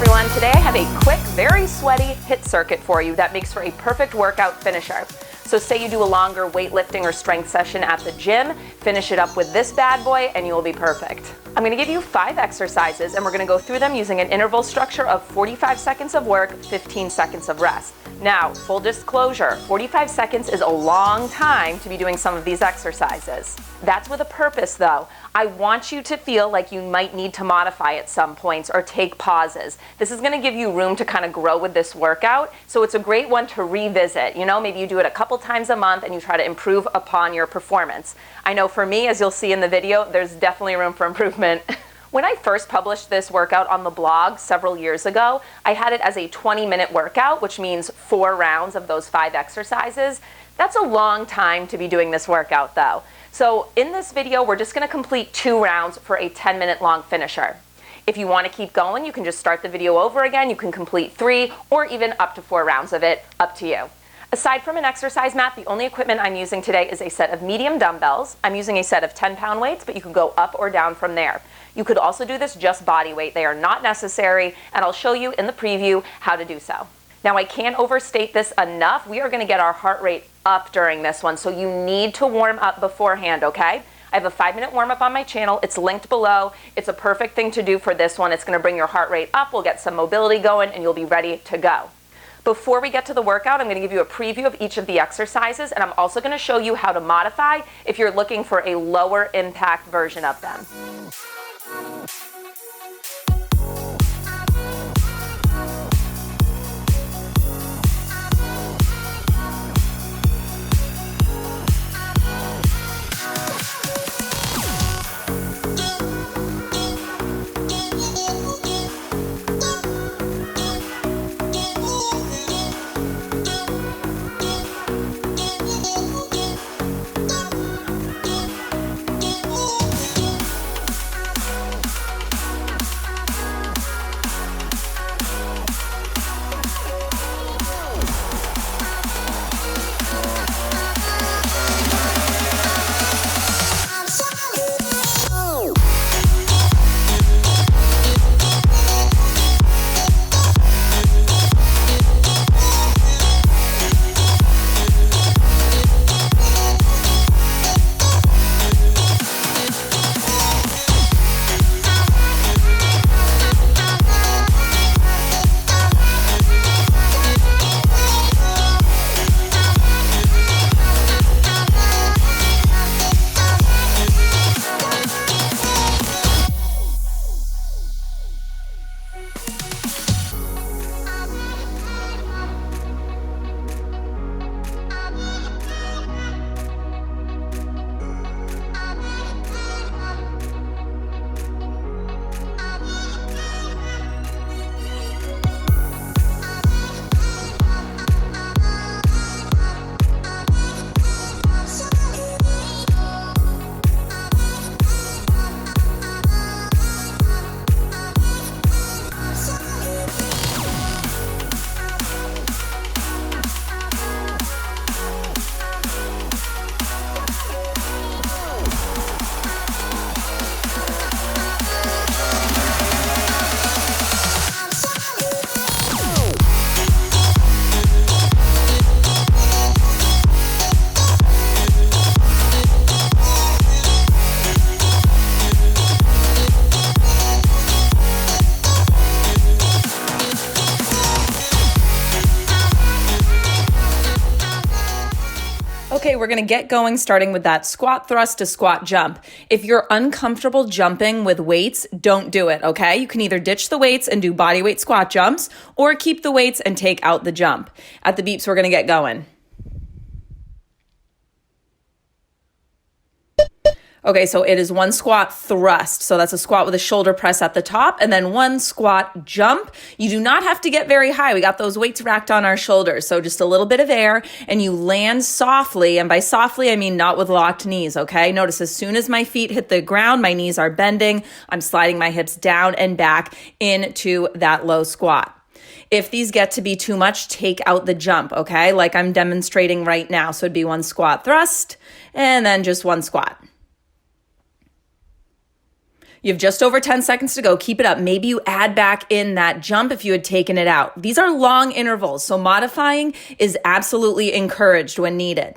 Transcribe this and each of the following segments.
everyone. Today I have a quick, very sweaty HIIT circuit for you that makes for a perfect workout finisher. So say you do a longer weightlifting or strength session at the gym, finish it up with this bad boy and you will be perfect. I'm going to give you 5 exercises and we're going to go through them using an interval structure of 45 seconds of work, 15 seconds of rest. Now, full disclosure, 45 seconds is a long time to be doing some of these exercises. That's with a purpose though. I want you to feel like you might need to modify at some points or take pauses. This is going to give you room to kind of grow with this workout, so it's a great one to revisit. You know, maybe you do it a couple times a month and you try to improve upon your performance. I know for me, as you'll see in the video, there's definitely room for improvement. When I first published this workout on the blog several years ago, I had it as a 20-minute workout, which means 4 rounds of those 5 exercises. That's a long time to be doing this workout though. So in this video, we're just going to complete 2 rounds for a 10-minute long finisher. If you want to keep going, you can just start the video over again. You can complete 3 or even up to 4 rounds of it, up to you. Aside from an exercise mat, the only equipment I'm using today is a set of medium dumbbells. I'm using a set of 10-pound weights, but you can go up or down from there. You could also do this just body weight. They are not necessary, and I'll show you in the preview how to do so. Now, I can't overstate this enough. We are going to get our heart rate up during this one, so you need to warm up beforehand, okay? I have a 5-minute warm-up on my channel. It's linked below. It's a perfect thing to do for this one. It's going to bring your heart rate up. We'll get some mobility going, and you'll be ready to go. Before we get to the workout, I'm going to give you a preview of each of the exercises, and I'm also going to show you how to modify if you're looking for a lower impact version of them. Okay, we're going to get going starting with that squat thrust to squat jump. If you're uncomfortable jumping with weights, don't do it, okay? You can either ditch the weights and do body weight squat jumps or keep the weights and take out the jump. At the beeps, we're going to get going. Okay, so it is 1 squat thrust. So that's a squat with a shoulder press at the top and then 1 squat jump. You do not have to get very high. We got those weights racked on our shoulders. So just a little bit of air and you land softly. And by softly, I mean not with locked knees, okay? Notice as soon as my feet hit the ground, my knees are bending. I'm sliding my hips down and back into that low squat. If these get to be too much, take out the jump, okay? Like I'm demonstrating right now. So it'd be 1 squat thrust and then just 1 squat. You have just over 10 seconds to go. Keep it up. Maybe you add back in that jump if you had taken it out. These are long intervals, so modifying is absolutely encouraged when needed.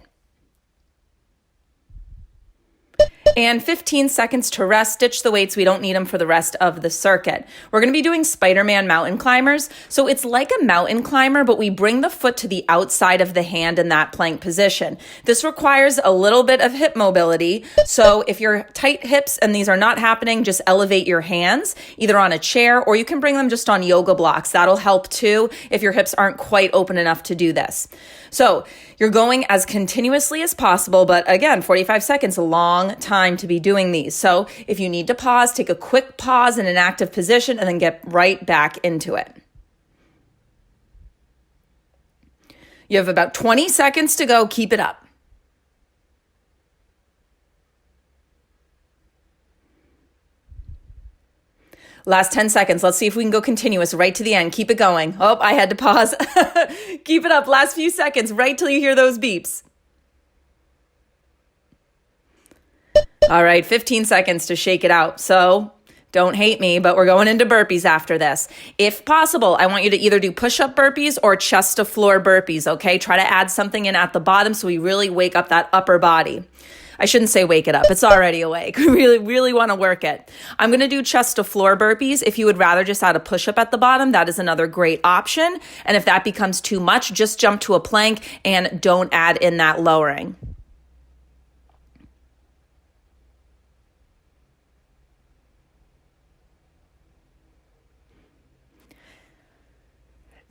And 15 seconds to rest. Ditch the weights. We don't need them for the rest of the circuit. We're going to be doing Spiderman mountain climbers. So it's like a mountain climber, but we bring the foot to the outside of the hand in that plank position. This requires a little bit of hip mobility. So if you're tight hips and these are not happening, just elevate your hands either on a chair or you can bring them just on yoga blocks. That'll help too if your hips aren't quite open enough to do this. So you're going as continuously as possible, but again, 45 seconds, a long time to be doing these. So if you need to pause, take a quick pause in an active position and then get right back into it. You have about 20 seconds to go. Keep it up. Last 10 seconds. Let's see if we can go continuous right to the end. Keep it going. Oh, I had to pause. Keep it up. Last few seconds, right till you hear those beeps. All right, 15 seconds to shake it out. So don't hate me, but we're going into burpees after this. If possible, I want you to either do push-up burpees or chest to floor burpees, okay? Try to add something in at the bottom so we really wake up that upper body. I shouldn't say wake it up. It's already awake. We really want to work it. I'm going to do chest to floor burpees. If you would rather just add a push-up at the bottom, that is another great option. And if that becomes too much, just jump to a plank and don't add in that lowering.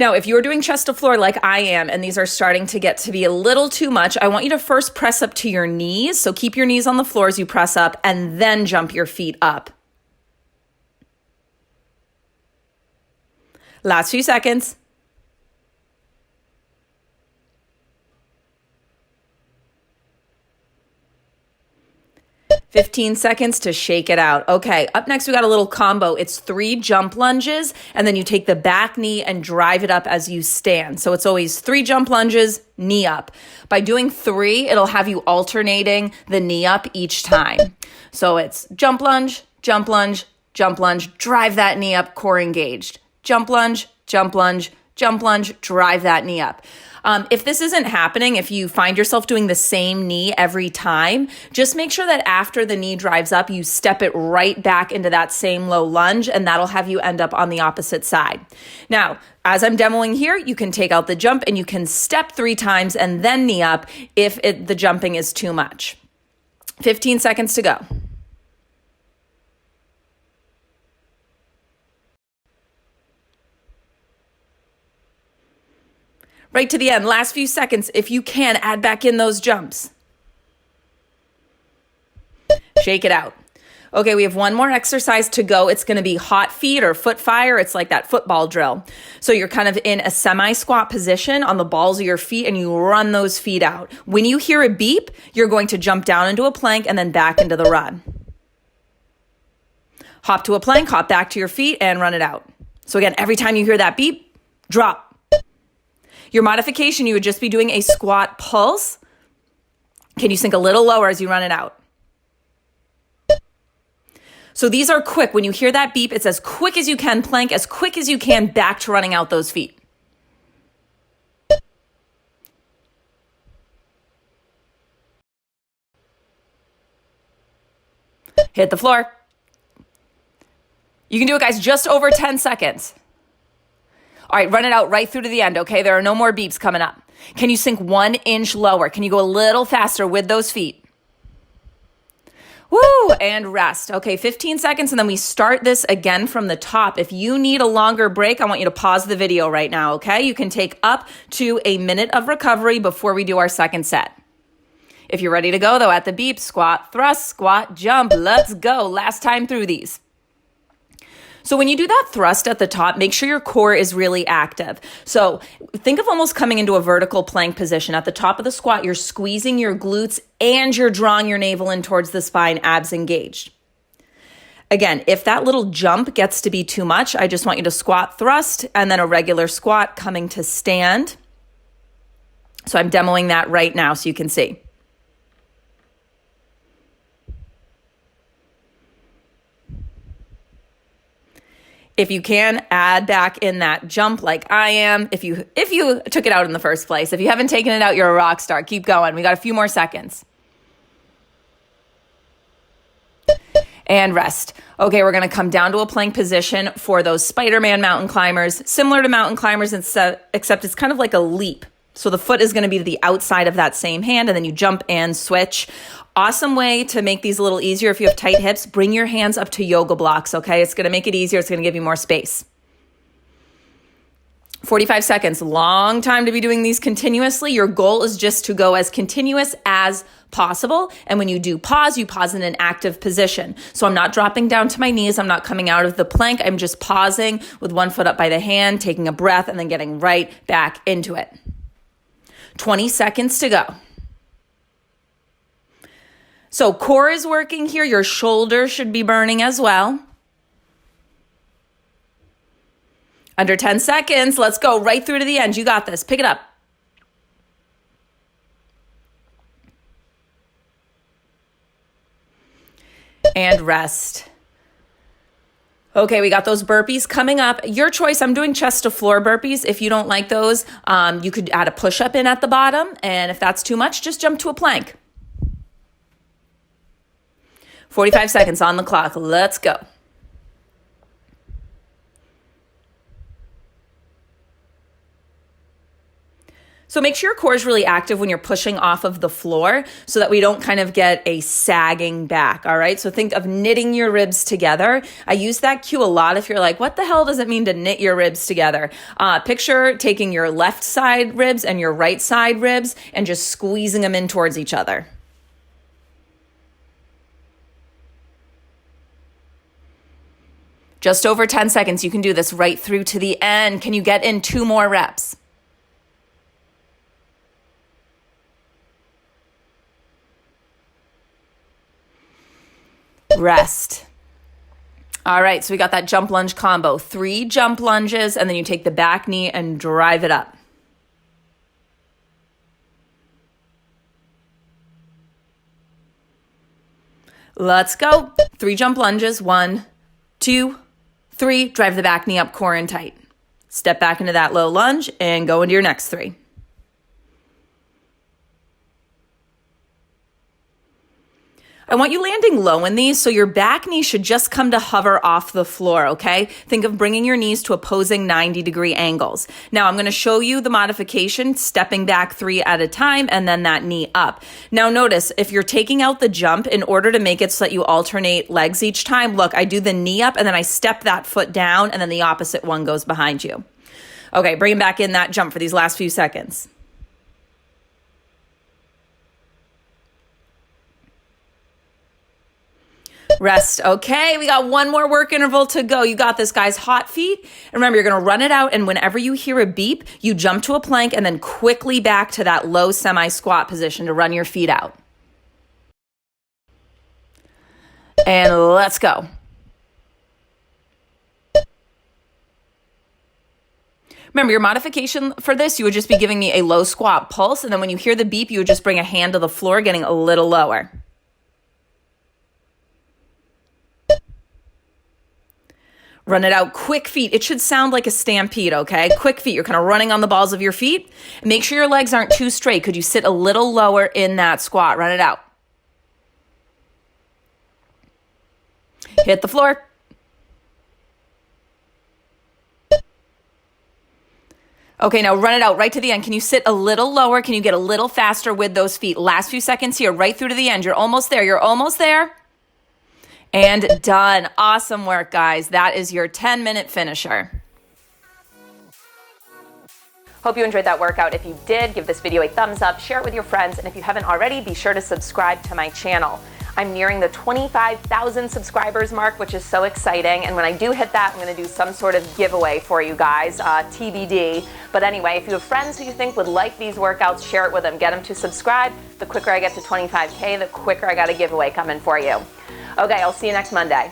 Now, if you're doing chest to floor like I am, and these are starting to get to be a little too much, I want you to first press up to your knees. So keep your knees on the floor as you press up and then jump your feet up. Last few seconds. 15 seconds to shake it out. Okay, up next we got a little combo. It's 3 jump lunges, and then you take the back knee and drive it up as you stand. So it's always 3 jump lunges, knee up. By doing 3, it'll have you alternating the knee up each time. So it's jump lunge, jump lunge, jump lunge, drive that knee up, core engaged. Jump lunge, jump lunge, jump lunge, drive that knee up. If this isn't happening, if you find yourself doing the same knee every time, just make sure that after the knee drives up, you step it right back into that same low lunge, and that'll have you end up on the opposite side. Now, as I'm demoing here, you can take out the jump and you can step 3 times and then knee up if the jumping is too much. 15 seconds to go. Right to the end, last few seconds, if you can, add back in those jumps. Shake it out. Okay, we have one more exercise to go. It's going to be hot feet or foot fire. It's like that football drill. So you're kind of in a semi-squat position on the balls of your feet and you run those feet out. When you hear a beep, you're going to jump down into a plank and then back into the run. Hop to a plank, hop back to your feet and run it out. So again, every time you hear that beep, drop. Your modification, you would just be doing a squat pulse. Can you sink a little lower as you run it out? So these are quick. When you hear that beep, it's as quick as you can, plank, as quick as you can, back to running out those feet. Hit the floor. You can do it, guys, just over 10 seconds. All right, run it out right through to the end, okay? There are no more beeps coming up. Can you sink 1 inch lower? Can you go a little faster with those feet? Woo, and rest. Okay, 15 seconds, and then we start this again from the top. If you need a longer break, I want you to pause the video right now, okay? You can take up to a minute of recovery before we do our second set. If you're ready to go, though, at the beep, squat, thrust, squat, jump. Let's go. Last time through these. So when you do that thrust at the top, make sure your core is really active. So think of almost coming into a vertical plank position. At the top of the squat, you're squeezing your glutes and you're drawing your navel in towards the spine, abs engaged. Again, if that little jump gets to be too much, I just want you to squat, thrust, and then a regular squat coming to stand. So I'm demoing that right now so you can see. If you can, add back in that jump like I am. If you took it out in the first place. If you haven't taken it out, you're a rock star. Keep going. We got a few more seconds. And rest. Okay, we're gonna come down to a plank position for those Spiderman mountain climbers, similar to mountain climbers, except it's kind of like a leap. So the foot is gonna be to the outside of that same hand, and then you jump and switch. Awesome way to make these a little easier if you have tight hips, bring your hands up to yoga blocks, okay? It's gonna make it easier, it's gonna give you more space. 45 seconds, long time to be doing these continuously. Your goal is just to go as continuous as possible. And when you do pause, you pause in an active position. So I'm not dropping down to my knees. I'm not coming out of the plank. I'm just pausing with one foot up by the hand, taking a breath, and then getting right back into it. 20 seconds to go. So core is working here. Your shoulders should be burning as well. Under 10 seconds. Let's go right through to the end. You got this. Pick it up. And rest. Okay, we got those burpees coming up. Your choice. I'm doing chest to floor burpees. If you don't like those, you could add a push-up in at the bottom. And if that's too much, just jump to a plank. 45 seconds on the clock. Let's go. So make sure your core is really active when you're pushing off of the floor so that we don't kind of get a sagging back, all right? So think of knitting your ribs together. I use that cue a lot if you're like, what the hell does it mean to knit your ribs together? Picture taking your left side ribs and your right side ribs and just squeezing them in towards each other. Just over 10 seconds. You can do this right through to the end. Can you get in 2 more reps? Rest. All right, so we got that jump lunge combo. 3 jump lunges, and then you take the back knee and drive it up. Let's go. 3 jump lunges. 1, 2, 3. Drive the back knee up, core in tight. Step back into that low lunge and go into your next 3. I want you landing low in these, so your back knee should just come to hover off the floor, okay? Think of bringing your knees to opposing 90-degree angles. Now, I'm gonna show you the modification, stepping back 3 at a time, and then that knee up. Now, notice, if you're taking out the jump, in order to make it so that you alternate legs each time, look, I do the knee up, and then I step that foot down, and then the opposite one goes behind you. Okay, bring back in that jump for these last few seconds. Rest. Okay, we got 1 more work interval to go. You got this, guys. Hot feet. And remember, you're going to run it out, and whenever you hear a beep, you jump to a plank and then quickly back to that low semi-squat position to run your feet out. And let's go. Remember, your modification for this, you would just be giving me a low squat pulse, and then when you hear the beep, you would just bring a hand to the floor, getting a little lower. Run it out. Quick feet. It should sound like a stampede, okay? Quick feet. You're kind of running on the balls of your feet. Make sure your legs aren't too straight. Could you sit a little lower in that squat? Run it out. Hit the floor. Okay, now run it out right to the end. Can you sit a little lower? Can you get a little faster with those feet? Last few seconds here, right through to the end. You're almost there. You're almost there. And done. Awesome work, guys. That is your 10-minute finisher. Hope you enjoyed that workout. If you did, give this video a thumbs up, share it with your friends, and if you haven't already, be sure to subscribe to my channel. I'm nearing the 25,000 subscribers mark, which is so exciting, and when I do hit that, I'm going to do some sort of giveaway for you guys, TBD. But anyway, if you have friends who you think would like these workouts, share it with them. Get them to subscribe. The quicker I get to 25K, the quicker I got a giveaway coming for you. Okay, I'll see you next Monday.